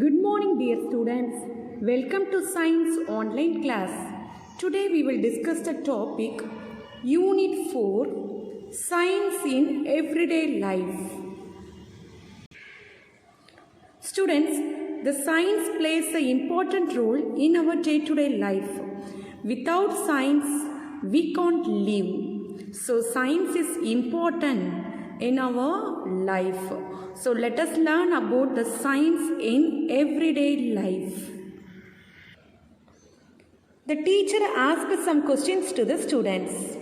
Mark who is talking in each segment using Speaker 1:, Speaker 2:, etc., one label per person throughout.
Speaker 1: Good morning, dear students. Welcome to Science Online class. Today we will discuss the topic Unit 4 Science in Everyday Life. Students, the science plays an important role in our day-to-day life. Without science, we can't live. So science is important in our life. So let us learn about the science in everyday life. The teacher asked some questions to the students.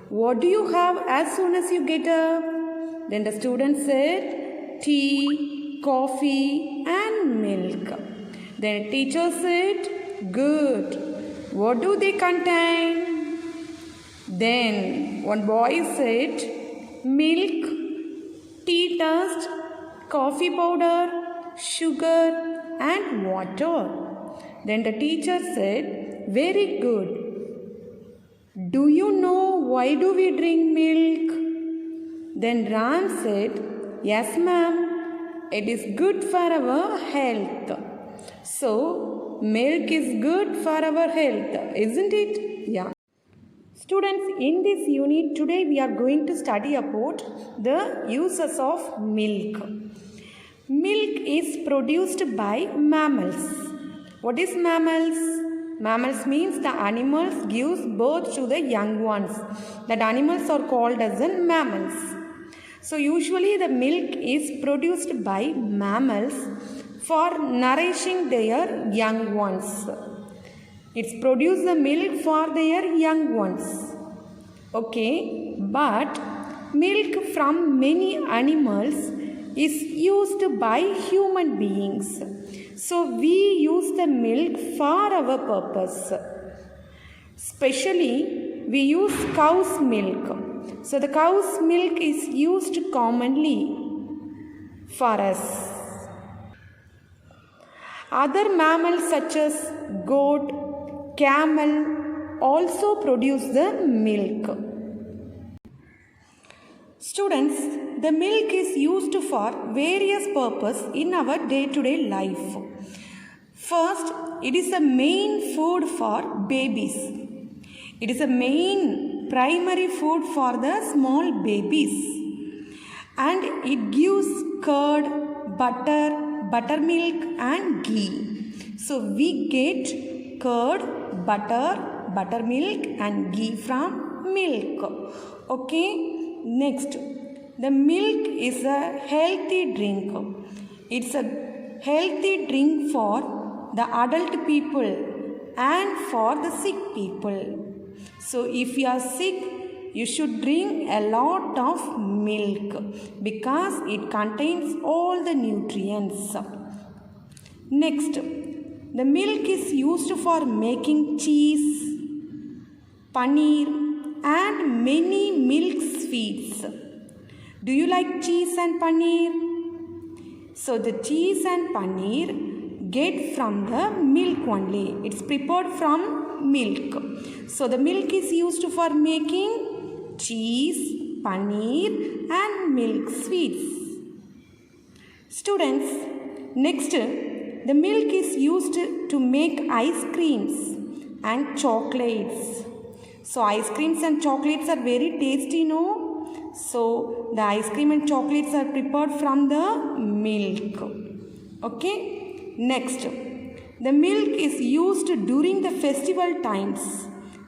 Speaker 1: What do you have as soon as you get up? Then the student said, tea, coffee and milk. Then the teacher said, good. What do they contain? Then one boy said, milk, tea dust, coffee powder, sugar and water. Then the teacher said, very good. Do you know why do we drink milk? Then Ram said, yes ma'am, it is good for our health. So, milk is good for our health, isn't it? Yeah. Students, in this unit, today we are going to study about the uses of milk. Milk is produced by mammals. What is mammals? Mammals means the animals gives birth to the young ones. That animals are called as mammals. So usually the milk is produced by mammals for nourishing their young ones. It's produce the milk for their young ones. Okay, but milk from many animals is used by human beings. So we use the milk for our purpose. Especially we use cow's milk. So the cow's milk is used commonly for us. Other mammals such as goat, camel also produce the milk. Students, the milk is used for various purposes in our day-to-day life. First, it is a main food for babies. It is a main primary food for the small babies. And it gives curd, butter, buttermilk and ghee. So we get curd, butter, buttermilk and ghee from milk. Okay. Next, the milk is a healthy drink. It's a healthy drink for the adult people and for the sick people. So if you are sick, you should drink a lot of milk because it contains all the nutrients. Next, the milk is used for making cheese, paneer and many milk sweets. Do you like cheese and paneer? So the cheese and paneer get from the milk only. It's prepared from milk. So the milk is used for making cheese, paneer and milk sweets. Students, next, the milk is used to make ice creams and chocolates. So ice creams and chocolates are very tasty, no? So the ice cream and chocolates are prepared from the milk. Okay? Next, the milk is used during the festival times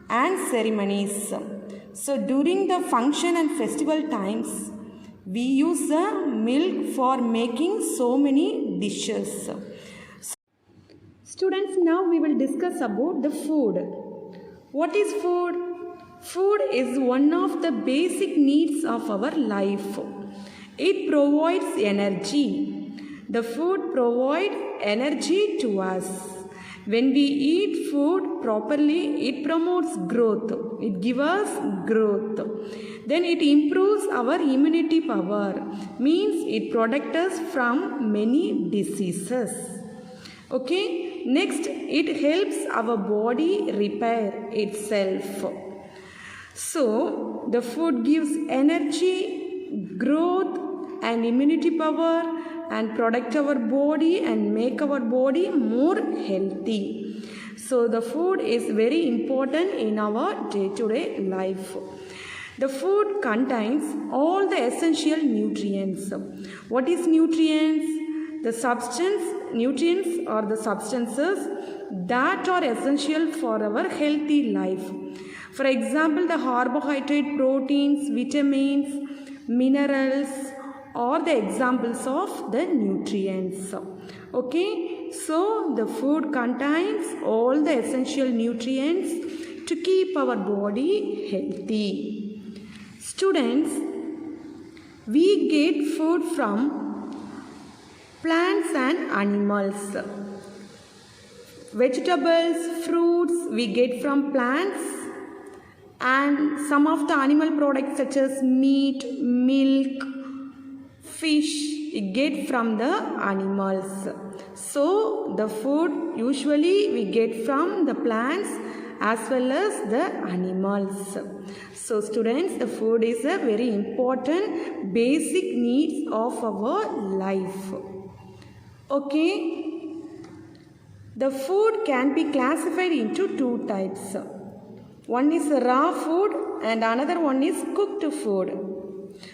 Speaker 1: and ceremonies. So during the function and festival times, we use the milk for making so many dishes. Students, now we will discuss about the food. What is food? Food is one of the basic needs of our life. It provides energy. The food provides energy to us. When we eat food properly, it promotes growth. It gives us growth. Then it improves our immunity power. Means it protects us from many diseases. Okay. Next, it helps our body repair itself. So, the food gives energy, growth and immunity power and protect our body and make our body more healthy. So the food is very important in our day-to-day life. The food contains all the essential nutrients. What is nutrients? Nutrients are the substances that are essential for our healthy life. For example, the carbohydrate, proteins, vitamins, minerals are the examples of the nutrients. Okay, so the food contains all the essential nutrients to keep our body healthy. Students, we get food from plants and animals. Vegetables, fruits we get from plants, and some of the animal products such as meat, milk, fish we get from the animals. So the food usually we get from the plants as well as the animals. So students, the food is a very important basic needs of our life. Okay, the food can be classified into two types. One is raw food and another one is cooked food.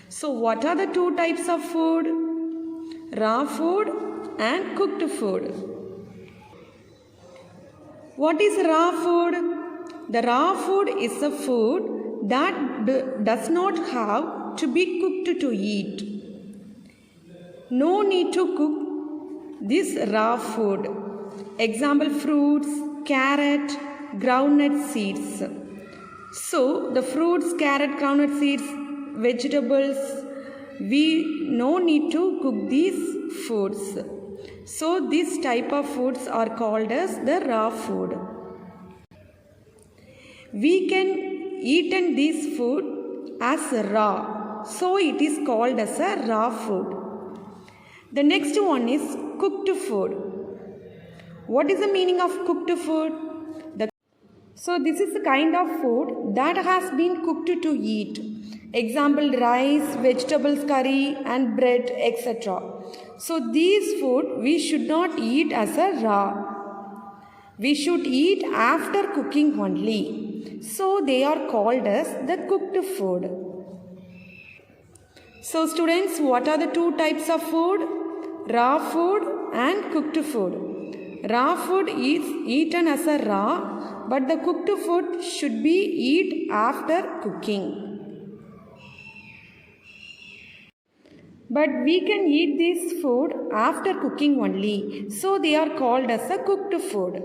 Speaker 1: So what are the two types of food? Raw food and cooked food. What is raw food? The raw food is a food that does not have to be cooked to eat. No need to cook this raw food. Example, fruits, carrot, groundnut seeds. So the fruits, carrot, groundnut seeds, vegetables, we no need to cook these foods. So this type of foods are called as the raw food. We can eat this food as raw. So it is called as a raw food. The next one is cooked food. What is the meaning of cooked food? So this is the kind of food that has been cooked to eat. Example, rice, vegetables, curry and bread, etc. So these food we should not eat as a raw. We should eat after cooking only. So they are called as the cooked food. So students, what are the two types of food? Raw food and cooked food. Raw food is eaten as a raw, but the cooked food should be eaten after cooking. But we can eat this food after cooking only. So they are called as a cooked food.